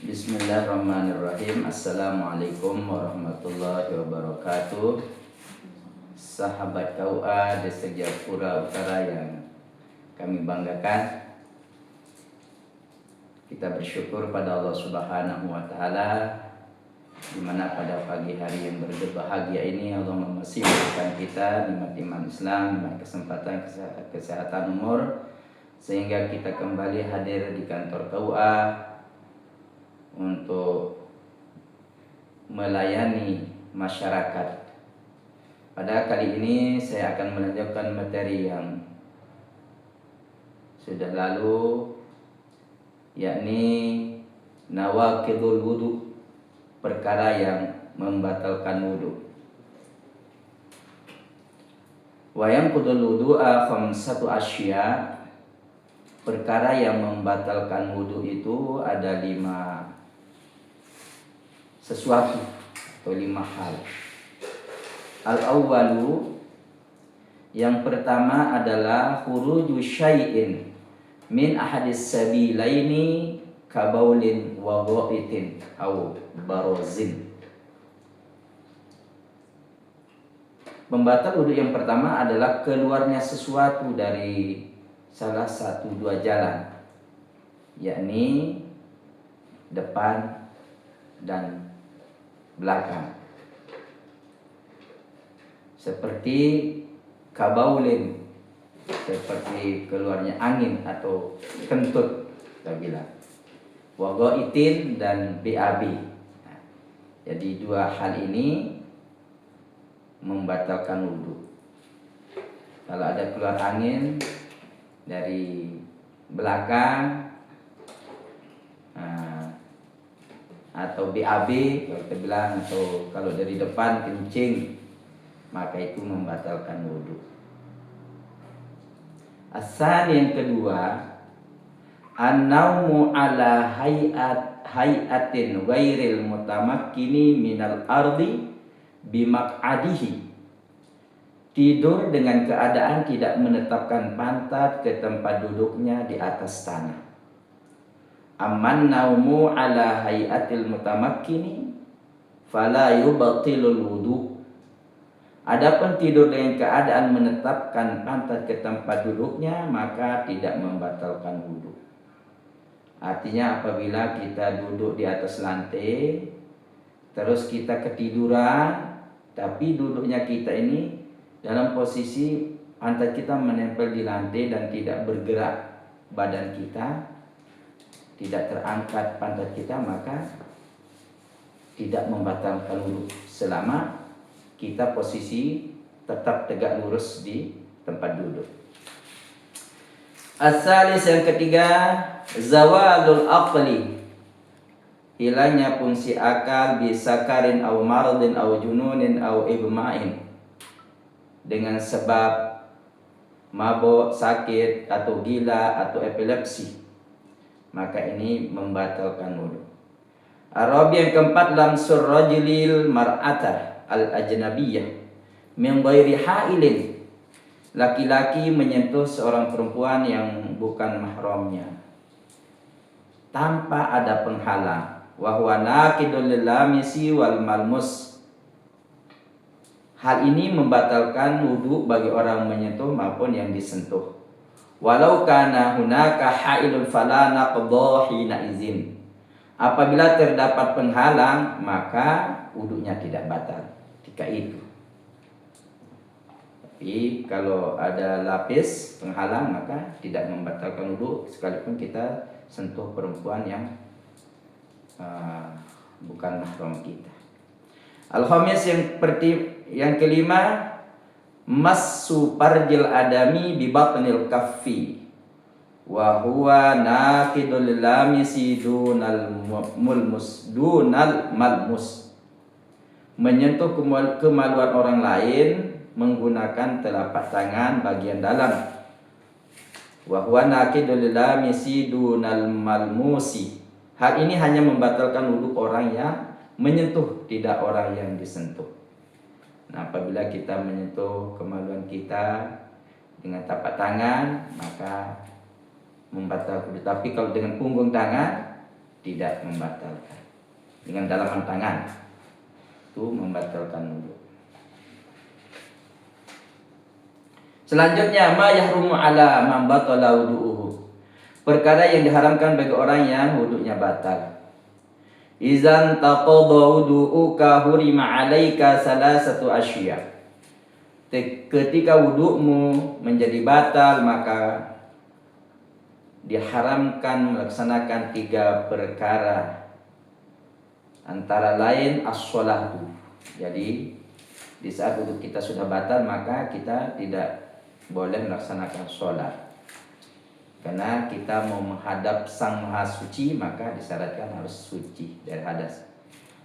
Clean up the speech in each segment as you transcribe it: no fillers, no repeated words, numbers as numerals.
Bismillahirrahmanirrahim. Assalamualaikum warahmatullahi wabarakatuh. Sahabat KUA Desa Jayapura Utara yang kami banggakan, kita bersyukur pada Allah Subhanahu wa Ta'ala, di mana pada pagi hari yang berbahagia ini Allah masih memberikan kita nikmat iman Islam, nikmat kesempatan kesehatan umur, sehingga kita kembali hadir di kantor KUA untuk melayani masyarakat. Pada kali ini saya akan melanjutkan materi yang sudah lalu, yakni nawaqidul wudu, perkara yang membatalkan wudu. Wa yanqudul wudu'a khamsatu asya, perkara yang membatalkan wudu itu ada 5 sesuatu atau 5 hal. Al-awwalu, yang pertama adalah khuruju syai'in min ahadis sabilaini kabaulin wa dha'itin au barozin. Pembatal wudu yang pertama adalah keluarnya sesuatu dari salah satu 2 jalan, yakni depan dan belakang, seperti kabaulin, seperti keluarnya angin atau kentut kita bilang, wa dhaitin dan BAB. Nah, jadi 2 hal ini membatalkan wudu. Kalau ada keluar angin dari belakang atau BAB kalau kita bilang, atau kalau dari depan kencing, maka itu membatalkan wudu. Asal yang kedua, an-naumu ala hayatin ghairil mutamakkini minal ardi bimaq'adihi, tidur dengan keadaan tidak menetapkan pantat ke tempat duduknya di atas tanah. Amman naumu ala hayatil mutamakkini fala yubatilul wudu. Adapun tidur dengan keadaan menetapkan pantat ke tempat duduknya, maka tidak membatalkan wudu. Artinya apabila kita duduk di atas lantai, terus kita ketiduran, tapi duduknya kita ini dalam posisi pantat kita menempel di lantai dan tidak bergerak badan kita, tidak terangkat pantat kita, maka tidak membatalkan wudu selama kita posisi tetap tegak lurus di tempat duduk. Asalis yang ketiga, zawalul aqli, hilangnya fungsi akal bisakarin au maradin au jununin au ibma'in, dengan sebab mabuk, sakit atau gila atau epilepsi, maka ini membatalkan wudu. Arabi yang keempat, lamsur rajulil mar'ata al-ajnabiyah min ghairi hailin, laki-laki menyentuh seorang perempuan yang bukan mahramnya tanpa ada penghalang. Wa huwa naqidul lil lamisi wal malmus, hal ini membatalkan wudu bagi orang menyentuh maupun yang disentuh. Walau kana hunaka hailun fala naqdha hina izin, apabila terdapat penghalang maka wudunya tidak batal ketika itu. Tapi kalau ada lapis penghalang maka tidak membatalkan wudu sekalipun kita sentuh perempuan yang bukan mahram kita. Al-khamis yang kelima, massu parjil adami bi batnil kaffi wa huwa naqidul lamisi dunal malmus, menyentuh kemaluan orang lain menggunakan telapak tangan bagian dalam. Wa huwa naqidul lamisi dunal malmusi, hal ini hanya membatalkan wudu orang yang menyentuh, tidak orang yang disentuh. Nah, apabila kita menyentuh kemaluan kita dengan tapak tangan, maka membatalkan. Tapi kalau dengan punggung tangan tidak membatalkan. Dengan dalaman tangan itu membatalkan wudu. Selanjutnya ma yahrumu ala man batala wudu'uhu. Perkara yang diharamkan bagi orang yang wudunya batal. Izan taqadha wudu'uka hurima 'alaika salasatu asya. Ketika wudu'mu menjadi batal, maka diharamkan melaksanakan 3 perkara. Antara lain as-sholatu. Jadi di saat wudu kita sudah batal, maka kita tidak boleh melaksanakan sholat. Karena kita mau menghadap Sang Maha Suci, maka disyaratkan harus suci dari hadas.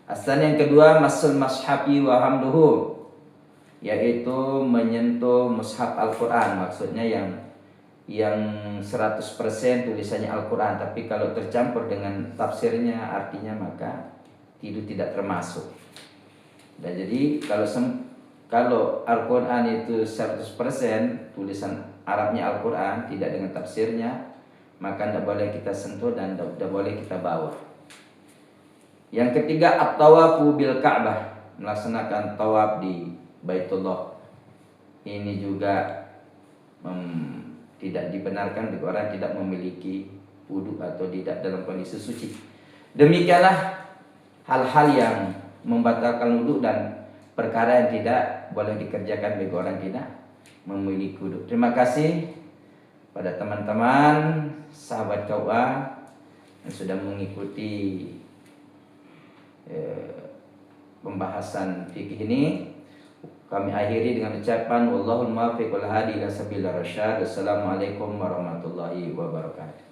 Asal yang kedua, masul mashafi wa hamluhu, yaitu menyentuh mushaf Al-Quran. Maksudnya yang 100% tulisannya Al-Quran, tapi kalau tercampur dengan tafsirnya, artinya maka itu tidak termasuk. Dan jadi kalau Al-Quran itu 100% tulisan Arabnya Al-Quran, tidak dengan tafsirnya, maka tidak boleh kita sentuh dan tidak boleh kita bawa. Yang ketiga, at-tawafu bil Ka'bah, melaksanakan tawaf di Baitullah. Ini juga tidak dibenarkan bagi orang tidak memiliki wudu atau tidak dalam kondisi suci. Demikianlah hal-hal yang membatalkan wudu dan perkara yang tidak boleh dikerjakan bagi orang tidak memiliki wudu. Terima kasih pada teman-teman sahabat KUA yang sudah mengikuti pembahasan fikih ini. Kami akhiri dengan ucapan wallahul muwaffiq wal hadi ila sabilir rasyad. Assalamualaikum warahmatullahi wabarakatuh.